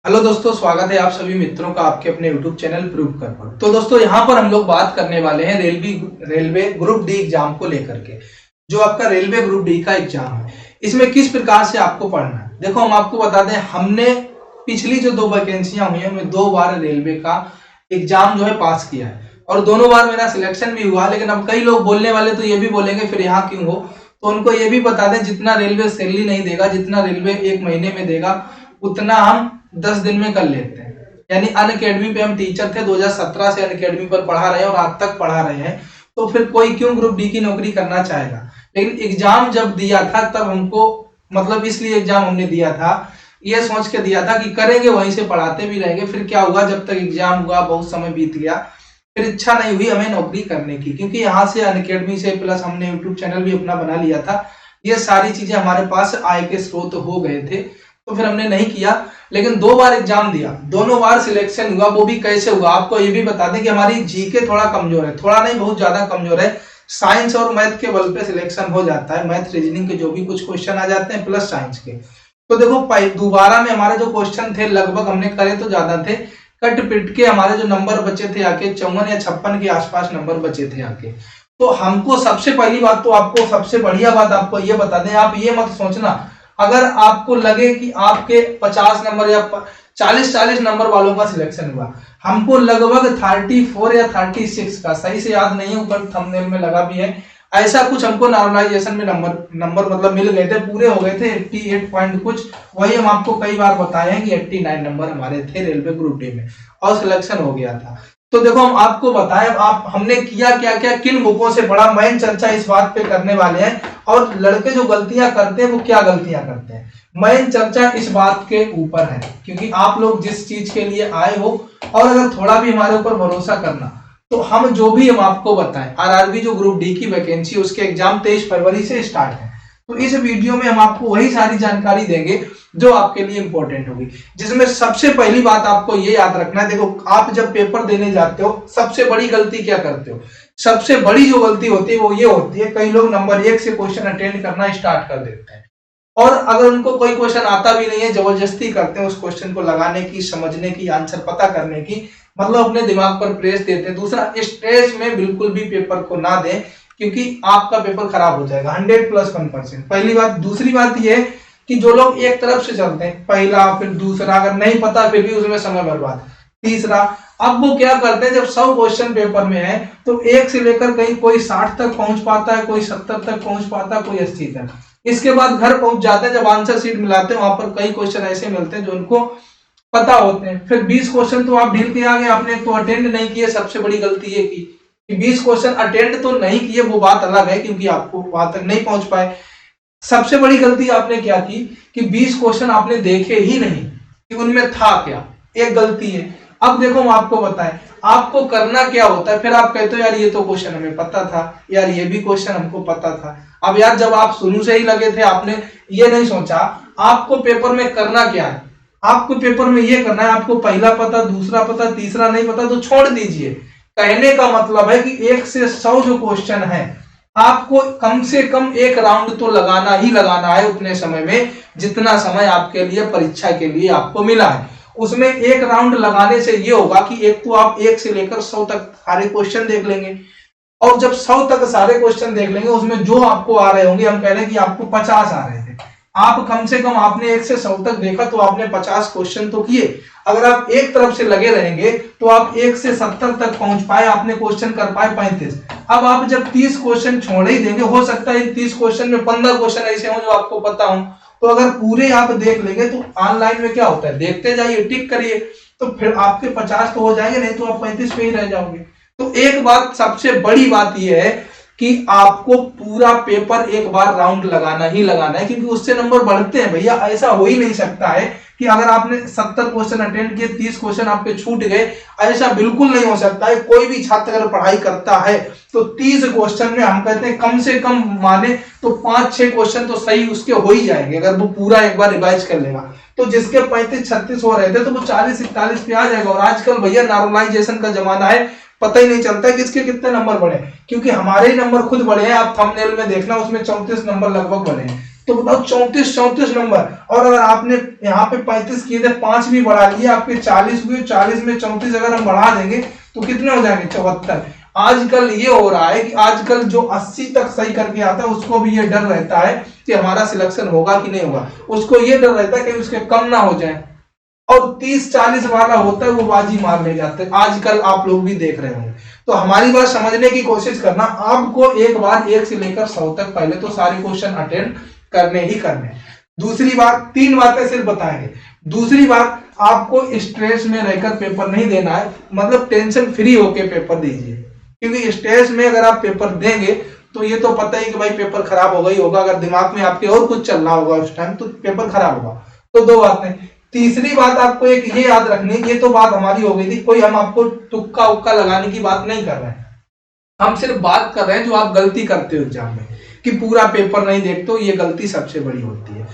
Hello दोस्तों, स्वागत है आप सभी मित्रों का आपके अपने YouTube चैनल प्रूव कर पर। तो दोस्तों यहाँ पर हम लोग बात करने वाले हैं रेलवे ग्रुप डी एग्जाम को लेकर के। जो आपका रेलवे ग्रुप डी का एग्जाम है, इसमें किस प्रकार से आपको पढ़ना है। देखो, हम आपको बता दें, हमने पिछली जो 2 वैकेंसियां हुई है उनमें 2 बार रेलवे का एग्जाम जो है पास किया है और दोनों बार मेरा सिलेक्शन भी हुआ। लेकिन अब कई लोग बोलने वाले तो ये भी बोलेंगे फिर यहाँ क्यों हो, तो उनको ये भी बता दें, जितना रेलवे सैलरी नहीं देगा, जितना रेलवे 1 महीने में देगा, उतना हम 10 दिन में कर लेते हैं। यानी अनअकैडमी पे हम टीचर थे, 2017 से अनअकैडमी पर पढ़ा रहे हैं और आज तक पढ़ा रहे हैं, तो फिर कोई क्यों ग्रुप डी की नौकरी करना चाहेगा। लेकिन एग्जाम जब दिया था तब हमको, मतलब इसलिए एग्जाम हमने दिया था, ये सोच के दिया था कि करेंगे, वहीं से पढ़ाते भी रहेंगे। फिर क्या हुआ, जब तक एग्जाम हुआ बहुत समय बीत गया, फिर इच्छा नहीं हुई हमें नौकरी करने की, क्योंकि यहाँ से अनअकैडमी से प्लस हमने यूट्यूब चैनल भी अपना बना लिया था। ये सारी चीजें हमारे पास आय के स्रोत हो गए थे, तो फिर हमने नहीं किया। लेकिन 2 बार एग्जाम दिया, दोनों बार सिलेक्शन हुआ। वो भी कैसे हुआ, आपको ये भी बता दें कि हमारी जीके थोड़ा कमजोर है, थोड़ा नहीं बहुत ज्यादा कमजोर है। साइंस और मैथ के बल पे सिलेक्शन हो जाता है, मैथ रीजनिंग के जो भी कुछ क्वेश्चन आ जाते हैं प्लस साइंस के। तो देखो, दोबारा में हमारे जो क्वेश्चन थे लगभग हमने करे तो ज्यादा थे, कट पिट के हमारे जो नंबर बचे थे आके 54 या 56 के आसपास नंबर बचे थे आके। तो हमको सबसे पहली बात, तो आपको सबसे बढ़िया बात आपको ये बता दें, आप ये मत सोचना अगर आपको लगे कि आपके 50 नंबर या 40 नंबर वालों का सिलेक्शन हुआ। हमको लगभग 34 या 36 का, सही से याद नहीं है, ऊपर थंबनेल में लगा भी है, ऐसा कुछ हमको नॉर्मलाइजेशन में नंबर मतलब मिल गए थे, पूरे हो गए थे 88 पॉइंट कुछ। वही हम आपको कई बार बताए हैं कि 89 नंबर हमारे थे रेलवे ग्रुप डी में और सिलेक्शन हो गया था। तो देखो, हम आपको बताएं आप हमने किया क्या क्या, किन बुकों से पढ़ा, मेन चर्चा इस बात पे करने वाले हैं। और लड़के जो गलतियां करते हैं वो क्या गलतियां करते हैं, मेन चर्चा इस बात के ऊपर है, क्योंकि आप लोग जिस चीज के लिए आए हो और अगर थोड़ा भी हमारे ऊपर भरोसा करना, तो हम जो भी हम आपको बताएं, आरआरबी जो ग्रुप डी की वैकेंसी उसके एग्जाम 23 फरवरी से स्टार्ट है। तो इस वीडियो में हम आपको वही सारी जानकारी देंगे जो आपके लिए इंपॉर्टेंट होगी, जिसमें सबसे पहली बात आपको ये याद रखना है। देखो, आप जब पेपर देने जाते हो सबसे बड़ी गलती क्या करते हो, सबसे बड़ी जो गलती होती है वो ये होती है, कई लोग नंबर 1 से क्वेश्चन अटेंड करना स्टार्ट कर देते हैं और अगर उनको कोई क्वेश्चन आता भी नहीं है, जबरदस्ती करते हैं उस क्वेश्चन को लगाने की, समझने की, आंसर पता करने की, मतलब अपने दिमाग पर प्रेस देते हैं। दूसरा, स्ट्रेस में बिल्कुल भी पेपर को ना दें, क्योंकि आपका पेपर खराब हो जाएगा 100+1%। पहली बात। दूसरी बात यह है कि जो लोग एक तरफ से चलते हैं, पहला फिर दूसरा, अगर नहीं पता फिर भी उसमें समय बर्बाद। तीसरा, अब वो क्या करते हैं, जब 100 क्वेश्चन पेपर में है तो 1 से लेकर कहीं कोई 60 तक पहुंच पाता है, कोई 70 तक पहुंच पाता है, कोई 80 तक। इसके बाद घर पहुंच जाते हैं, जब आंसर शीट मिलाते हैं वहां पर कई क्वेश्चन ऐसे मिलते हैं जो उनको पता होते हैं। फिर 20 क्वेश्चन तो आप ढील के आ गए, आपने तो अटेंड नहीं किए। सबसे बड़ी गलती ये की कि 20 क्वेश्चन अटेंड तो नहीं किए, वो बात अलग है, क्योंकि आपको वहां तक नहीं पहुंच पाए। सबसे बड़ी गलती आपने क्या की कि 20 क्वेश्चन आपने देखे ही नहीं कि उनमें था क्या, एक गलती है। अब देखो, हम आपको बताएं आपको करना क्या होता है। फिर आप कहते हो यार ये तो क्वेश्चन हमें पता था, यार ये भी क्वेश्चन हमको पता था। अब यार, जब आप शुरू से ही लगे थे, आपने ये नहीं सोचा आपको पेपर में करना क्या है। आपको पेपर में ये करना है, आपको पहला पता, दूसरा पता, तीसरा नहीं पता तो छोड़ दीजिए। कहने का मतलब है कि 1 से 100 जो क्वेश्चन है, आपको कम से कम एक राउंड तो लगाना ही लगाना है उतने समय में, जितना समय आपके लिए परीक्षा के लिए आपको मिला है। उसमें एक राउंड लगाने से ये होगा कि एक तो आप 1 से लेकर 100 तक सारे क्वेश्चन देख लेंगे, और जब 100 तक सारे क्वेश्चन देख लेंगे, उसमें जो आपको आ रहे होंगे, हम कह रहे हैं कि आपको 50 आ रहे थे, आप कम से कम आपने 1 से 100 तक देखा तो आपने 50 क्वेश्चन तो किए। अगर आप एक तरफ से लगे रहेंगे तो आप 1 से 70 तक पहुंच पाए, आपने क्वेश्चन कर पाए 35। अब आप जब 30 क्वेश्चन छोड़ ही देंगे, हो सकता है 30 क्वेश्चन में 15 क्वेश्चन ऐसे हों जो आपको पता हो, तो अगर पूरे आप देख लेंगे तो ऑनलाइन में क्या होता है, देखते जाइए, टिक करिए, तो फिर आपके 50 तो हो जाएंगे, नहीं तो आप 35 पे ही रह जाओगे। तो एक बात, सबसे बड़ी बात यह है कि आपको पूरा पेपर एक बार राउंड लगाना ही लगाना है, क्योंकि उससे नंबर बढ़ते हैं भैया। ऐसा हो ही नहीं सकता है कि अगर आपने 70 क्वेश्चन अटेंड किए, 30 क्वेश्चन आपके छूट गए, ऐसा बिल्कुल नहीं हो सकता है। कोई भी छात्र अगर पढ़ाई करता है तो 30 क्वेश्चन में हम कहते हैं कम से कम माने तो 5-6 क्वेश्चन तो सही उसके हो ही जाएंगे, अगर वो पूरा एक बार रिवाइज कर लेगा। तो जिसके 35-36 हो रहे थे तो वो 40-41 पे आ जाएगा। और आजकल भैया नॉर्मलाइजेशन का जमाना है, पता ही नहीं चलता है किसके कितने नंबर बढ़े, क्योंकि हमारे ही नंबर खुद बढ़े हैं। आप थंबनेल में देखना, उसमें 34 नंबर लगभग बढ़े हैं। तो बताओ 34 नंबर। और अगर आपने यहाँ पे 35 किए थे, 5 भी बढ़ा लिए, आपके 40 हुए, 40 में 34 अगर हम बढ़ा देंगे तो कितने हो जाएंगे? 74। आजकल ये हो रहा है कि आजकल जो 80 तक सही करके आता है उसको भी ये डर रहता है कि हमारा सिलेक्शन होगा कि नहीं होगा, उसको ये डर रहता है कि उसके कम ना हो जाए। और 30-40 वाला होता है वो बाजी मार ले जाते हैं, आजकल आप लोग भी देख रहे होंगे। तो हमारी बात समझने की कोशिश करना, आपको एक बार 1 से लेकर 100 तक पहले तो सारे क्वेश्चन अटेंड करने ही करने। दूसरी बात, 3 बातें सिर्फ बताएंगे। दूसरी बात, आपको स्ट्रेस में रहकर पेपर नहीं देना है, मतलब टेंशन फ्री होकर पेपर दीजिए, क्योंकि स्ट्रेस में अगर आप पेपर देंगे तो ये तो पता ही कि भाई पेपर खराब होगा ही होगा, अगर दिमाग में आपके और कुछ चल रहा होगा उस टाइम तो पेपर खराब होगा। तो 2 बातें। तीसरी बात आपको एक ये याद रखनी, ये तो बात हमारी हो गई थी, कोई हम आपको तुक्का उक्का लगाने की बात नहीं कर रहे हैं, हम सिर्फ बात कर रहे हैं जो आप गलती करते हो एग्जाम में, कि पूरा पेपर नहीं देखते हो, ये गलती सबसे बड़ी होती है।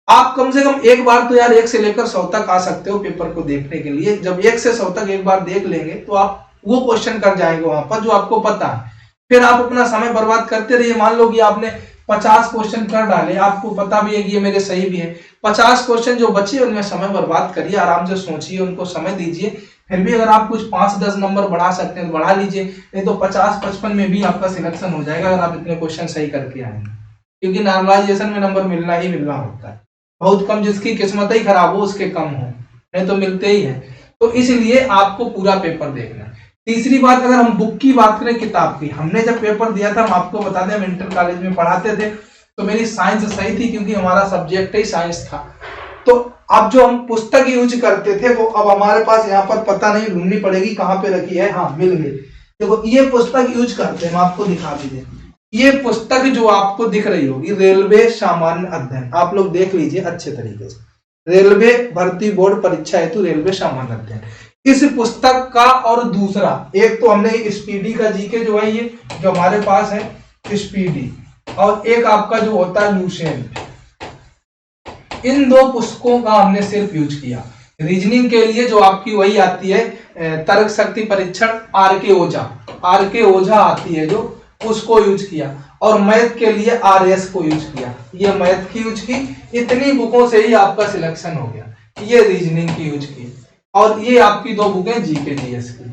आप कम से कम एक बार तो यार 1 से लेकर 100 तक आ सकते हो पेपर को देखने के लिए। जब 1 से 100 तक एक बार देख लेंगे तो आप वो क्वेश्चन कर जाएंगे वहां पर जो आपको पता है। फिर आप अपना समय बर्बाद करते रहिए। मान लो कि आपने 50 क्वेश्चन कर डाले, आपको पता भी है कि ये मेरे सही भी है, 50 क्वेश्चन जो बचे उनमें समय बर्बाद करिए, आराम से सोचिए, उनको समय दीजिए। फिर भी अगर आप कुछ 5-10 नंबर बढ़ा सकते हैं तो बढ़ा लीजिए, नहीं तो 50-55 में भी आपका सिलेक्शन हो जाएगा अगर आप इतने क्वेश्चन सही करके आएंगे, क्योंकि नॉर्मलाइजेशन में नंबर मिलना ही मिलना होता है। बहुत कम, जिसकी किस्मत ही खराब हो उसके कम हो, नहीं तो मिलते ही है। तो इसलिए आपको पूरा पेपर देखना है। तीसरी बात, अगर हम बुक की बात करें, किताब की, हमने जब पेपर दिया था, हम आपको बता दें, हम इंटर कॉलेज में पढ़ाते थे, तो मेरी साइंस सही थी क्योंकि हमारा सब्जेक्ट ही साइंस था। तो अब जो हम पुस्तक यूज करते थे वो अब हमारे पास यहाँ पर पता नहीं, ढूंढनी पड़ेगी कहाँ पे रखी है, हाँ मिल गई। देखो ये पुस्तक यूज करते हैं, हम आपको दिखा भी दें। ये पुस्तक जो आपको दिख रही होगी, रेलवे सामान्य अध्ययन, आप लोग देख लीजिए अच्छे तरीके से, रेलवे भर्ती बोर्ड परीक्षा हेतु रेलवे सामान्य अध्ययन, इस पुस्तक का। और दूसरा, एक तो हमने स्पीडी का जीके जो है, ये जो हमारे पास है स्पीडी, और एक आपका जो होता है लूसेंट, इन 2 पुस्तकों का हमने सिर्फ यूज किया। रीजनिंग के लिए जो आपकी वही आती है तर्क शक्ति परीक्षण, आर के ओझा आती है जो, उसको यूज किया। और मैथ के लिए RS को यूज किया, ये मैथ की यूज की। इतनी बुकों से ही आपका सिलेक्शन हो गया। ये रीजनिंग की यूज की, और ये आपकी 2 बुकें जीके जीएस की,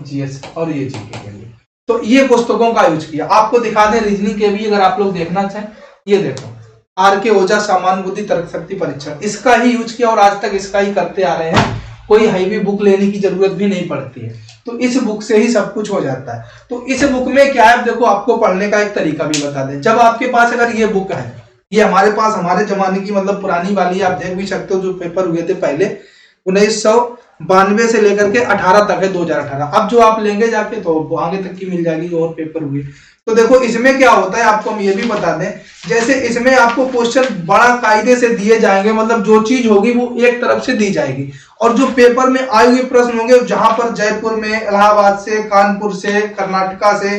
जीएस और ये जीके के लिए, तो ये पुस्तकों का यूज किया। आपको दिखा दें रीजनिंग के भी, अगर आप लोग देखना चाहें, ये देखो RK ओझा सामान्य बुद्धि तर्क शक्ति परीक्षण, इसका ही यूज किया और आज तक इसका ही करते आ रहे हैं। कोई हैवी बुक लेने की जरूरत भी नहीं पड़ती है, तो इस बुक से ही सब कुछ हो जाता है। तो इस बुक में क्या है, देखो आपको पढ़ने का एक तरीका भी बता दें। जब आपके पास अगर ये बुक है, ये हमारे पास हमारे जमाने की मतलब पुरानी वाली, आप देख भी सकते हो, जो पेपर हुए थे पहले 1992 से लेकर के 18 तक है, 2018। अब जो आप लेंगे जाके तो आगे तक की मिल जाएगी और पेपर हुए। तो देखो इसमें क्या होता है, आपको हम ये भी बता दें, जैसे इसमें आपको क्वेश्चन बड़ा कायदे से दिए जाएंगे, मतलब जो चीज होगी वो एक तरफ से दी जाएगी, और जो पेपर में आए हुए प्रश्न होंगे, जहां पर जयपुर में, इलाहाबाद से, कानपुर से, कर्नाटका से,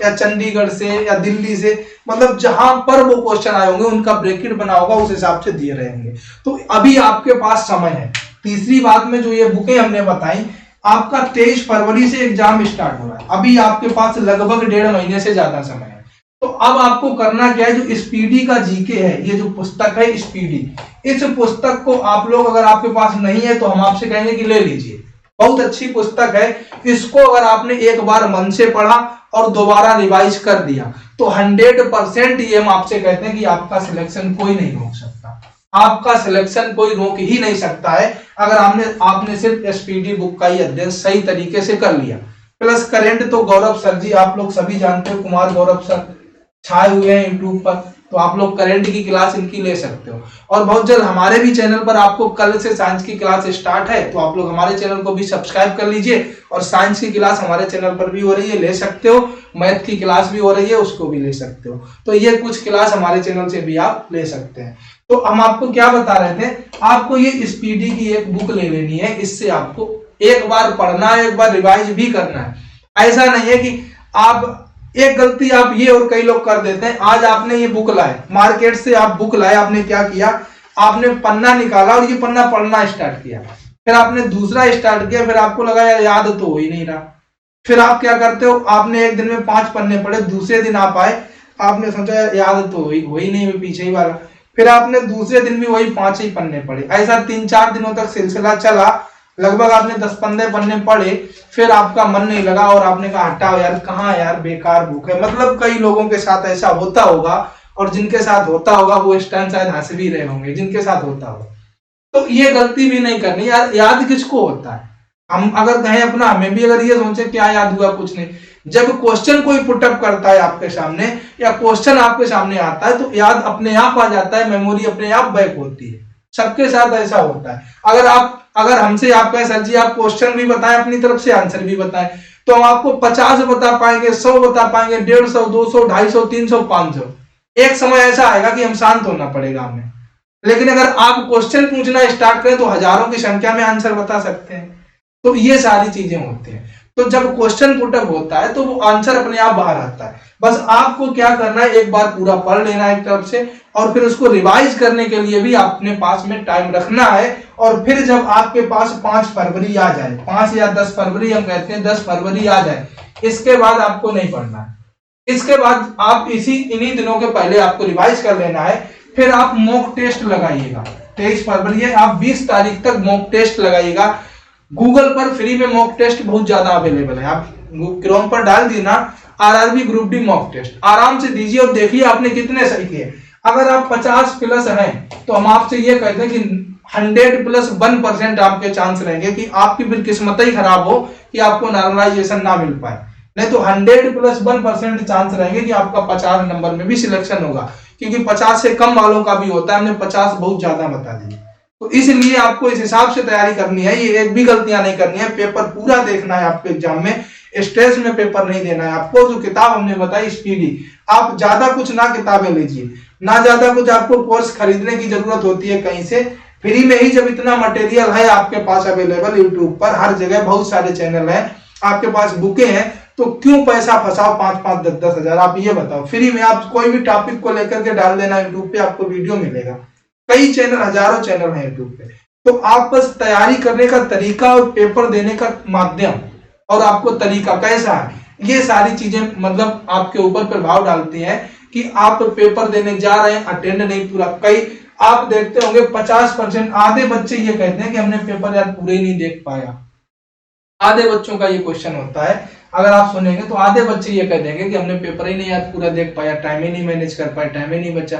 या चंडीगढ़ से, या दिल्ली से, मतलब जहां पर वो क्वेश्चन आए होंगे उनका ब्रैकेट बना होगा, उस हिसाब से दिए रहेंगे। तो अभी आपके पास समय है। तीसरी बात में जो ये बुकें हमने बताई, आपका 23 फरवरी से एग्जाम स्टार्ट हो रहा है, अभी आपके पास लगभग 1.5 महीने से ज्यादा समय है। तो अब आपको करना क्या है, जो स्पीडी का जीके है, ये जो पुस्तक है स्पीडी, इस पुस्तक को आप लोग, अगर आपके पास नहीं है तो हम आपसे कहेंगे कि ले लीजिए, बहुत अच्छी पुस्तक है। इसको अगर आपने एक बार मन से पढ़ा और दोबारा रिवाइज कर दिया तो 100% ये हम आपसे कहते हैं कि आपका सिलेक्शन कोई नहीं रोक सकता, आपका सिलेक्शन कोई रोक ही नहीं सकता है, अगर आपने सिर्फ एसपीडी बुक का ही अध्ययन सही तरीके से कर लिया। प्लस करेंट तो गौरव सर जी, आप लोग सभी जानते हो, कुमार गौरव सर छाए हुए हैं यूट्यूब पर, तो आप लोग करंट की क्लास इनकी ले सकते हो। और बहुत जल्द हमारे भी चैनल पर, आपको कल से साइंस की क्लास स्टार्ट है, तो आप लोग हमारे चैनल को भी सब्सक्राइब कर लीजिए, और साइंस की क्लास हमारे चैनल पर भी हो रही है, ले सकते हो। मैथ की क्लास भी हो रही है, उसको भी ले सकते हो। तो ये कुछ क्लास हमारे चैनल से भी आप ले सकते हैं। तो हम आपको क्या बता रहे थे, आपको ये स्पीडी की एक बुक ले लेनी है, इससे आपको एक बार पढ़ना है, एक बार रिवाइज भी करना है। ऐसा नहीं है कि आप एक गलती आप ये और कई लोग कर देते हैं, आज आपने ये बुक लाए, मार्केट से आप बुक लाए, आपने क्या किया, आपने पन्ना निकाला और ये पन्ना पढ़ना स्टार्ट किया, फिर आपने दूसरा स्टार्ट किया, फिर आपको लगा यार याद तो हो ही नहीं रहा, फिर आप क्या करते हो, आपने एक दिन में 5 पन्ने पढ़े, दूसरे दिन आप आए आपने सोचा याद तो वही नहीं, पीछे ही वाला, फिर आपने दूसरे दिन भी वही 5 ही पन्ने पढ़े। ऐसा 3-4 दिनों तक सिलसिला चला, लगभग आपने 10-15 पन्ने पढ़े, फिर आपका मन नहीं लगा और आपने कहा हटाओ यार, कहाँ यार बेकार बुक है। मतलब कई लोगों के साथ ऐसा होता होगा, और जिनके साथ होता होगा वो इस टाइम शायद हंस भी रहे होंगे, जिनके साथ होता होगा। तो ये गलती भी नहीं करनी यार। याद किसको होता है? हम अगर कहें अपना, हमें भी अगर ये सोचे क्या याद हुआ, कुछ नहीं। जब क्वेश्चन कोई पुटअप करता है आपके सामने, या क्वेश्चन आपके सामने आता है, तो याद अपने आप आ जाता है, मेमोरी अपने आप बैक होती है। सबके साथ ऐसा होता है। अगर हमसे आप कहें सर जी आप क्वेश्चन भी बताएं, अपनी तरफ से आंसर भी बताएं, तो हम आपको 50 बता पाएंगे, 100 बता पाएंगे, 150, 200, 250, 300, 500। एक समय ऐसा आएगा कि हम शांत होना पड़ेगा हमें। लेकिन अगर आप क्वेश्चन पूछना स्टार्ट करें तो हजारों की संख्या में आंसर बता सकते हैं। तो ये सारी चीजें होती हैं। तो जब क्वेश्चन पुटअप होता है तो वो आंसर अपने आप बाहर आता है। बस आपको क्या करना है, एक बार पूरा पढ़ लेना है एक तरफ से, और फिर उसको रिवाइज करने के लिए भी अपने पास में टाइम रखना है। और फिर जब आपके पास 5 फरवरी आ जाए, 5 या 10 फरवरी हम कहते हैं, 10 फरवरी आ जाए, इसके बाद आपको नहीं पढ़ना है। इसके बाद आप इन्हीं दिनों के पहले आपको रिवाइज कर लेना है। फिर आप मॉक टेस्ट लगाइएगा। 23 फरवरी है, आप 20 तारीख तक मॉक टेस्ट लगाइएगा। गूगल पर फ्री में मॉक टेस्ट बहुत ज्यादा अवेलेबल है, आप क्रोम पर डाल दी ना RRB group D mock test, आराम से दीजिए और देखिए आपने कितने सही किए। अगर आप 50 प्लस हैं तो हम आपसे ये कहते हैं कि 100 प्लस 1% आपके चांस रहेंगे कि आपकी फिर किस्मत ही खराब हो कि आपको नॉर्मलाइजेशन ना मिल पाए। नहीं तो 100 प्लस 1% चांस रहेंगे कि आपका 50 नंबर में भी सिलेक्शन होगा, क्योंकि 50 से कम वालों का भी होता है। हमने 50 बहुत ज्यादा बता दिए। तो इसलिए आपको इस हिसाब से तैयारी करनी है, ये एक भी गलतियां नहीं करनी है। पेपर पूरा देखना है आपके एग्जाम में, स्ट्रेस में पेपर नहीं देना है आपको। जो किताब हमने बताई स्पीडी, आप ज्यादा कुछ ना किताबें लीजिए, ना ज्यादा कुछ आपको कोर्स खरीदने की जरूरत होती है कहीं से। फ्री में ही जब इतना मटेरियल है आपके पास अवेलेबल, यूट्यूब पर हर जगह बहुत सारे चैनल है, आपके पास बुकें हैं, तो क्यों पैसा फंसाओ 5-5, 10-10 हजार। आप ये बताओ, फ्री में आप कोई भी टॉपिक को लेकर के डाल देना यूट्यूब पे, आपको वीडियो मिलेगा। कई चैनल, हजारों चैनल हैं यूट्यूब पे। तो आप बस तैयारी करने का तरीका और पेपर देने का माध्यम और आपको तरीका कैसा है, ये सारी चीजें मतलब आपके ऊपर प्रभाव डालती हैं कि आप पेपर देने जा रहे हैं, अटेंड नहीं पूरा। कई आप देखते होंगे 50%, आधे बच्चे ये कहते हैं कि हमने पेपर यार पूरे ही नहीं देख पाया। आधे बच्चों का ये क्वेश्चन होता है, अगर आप सुनेंगे तो आधे बच्चे ये कह देंगे कि हमने पेपर ही नहीं याद पूरा देख पाया, टाइम ही नहीं मैनेज कर पाया, टाइम ही नहीं बचा।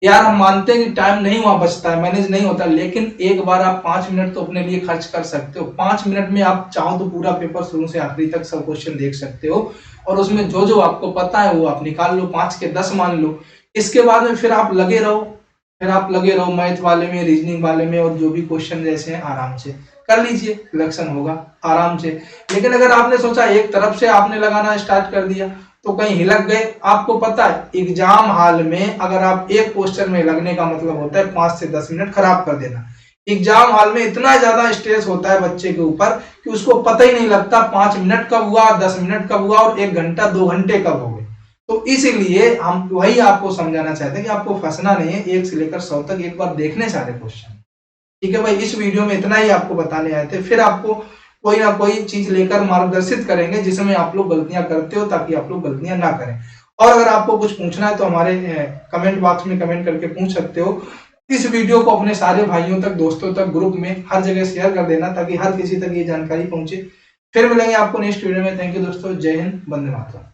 यार हम मानते हैं कि टाइम नहीं वहां बचता है, मैनेज नहीं होता, लेकिन एक बार आप 5 मिनट तो अपने लिए खर्च कर सकते हो। 5 मिनट में आप चाहो तो पूरा पेपर शुरू से आखिरी तक सब क्वेश्चन देख सकते हो, और उसमें जो जो आपको पता है वो आप निकाल लो, 5 के 10 मान लो। इसके बाद में फिर आप लगे रहो मैथ वाले में, रीजनिंग वाले में, और जो भी क्वेश्चन जैसे हैं आराम से कर लीजिए, सिलेक्शन होगा आराम से। लेकिन अगर आपने सोचा एक तरफ से आपने लगाना स्टार्ट कर दिया तो कहीं हिलक गए। आपको पता है एग्जाम हॉल में अगर आप एक क्वेश्चन में लगने का मतलब होता है 5 से 10 मिनट खराब कर देना। एग्जाम हॉल में इतना ज्यादा स्ट्रेस होता है बच्चे के ऊपर कि उसको पता ही नहीं लगता 5 मिनट कब हुआ, 10 मिनट कब हुआ, और 1 घंटा 2 घंटे कब हो गए। तो इसीलिए हम वही आपको समझाना चाहते हैं कि आपको फंसना नहीं है, 1 से लेकर 100 तक एक बार देखने सारे क्वेश्चन। ठीक है भाई, इस वीडियो में इतना ही आपको बताने आए थे। फिर आपको कोई ना कोई चीज लेकर मार्गदर्शित करेंगे जिसमें आप लोग गलतियां करते हो, ताकि आप लोग गलतियां ना करें। और अगर आपको कुछ पूछना है तो हमारे कमेंट बॉक्स में कमेंट करके पूछ सकते हो। इस वीडियो को अपने सारे भाइयों तक, दोस्तों तक, ग्रुप में हर जगह शेयर कर देना ताकि हर किसी तक ये जानकारी पहुंचे। फिर मिलेंगे आपको नेक्स्ट वीडियो में। थैंक यू दोस्तों, जय हिंद, वंदे मातरम।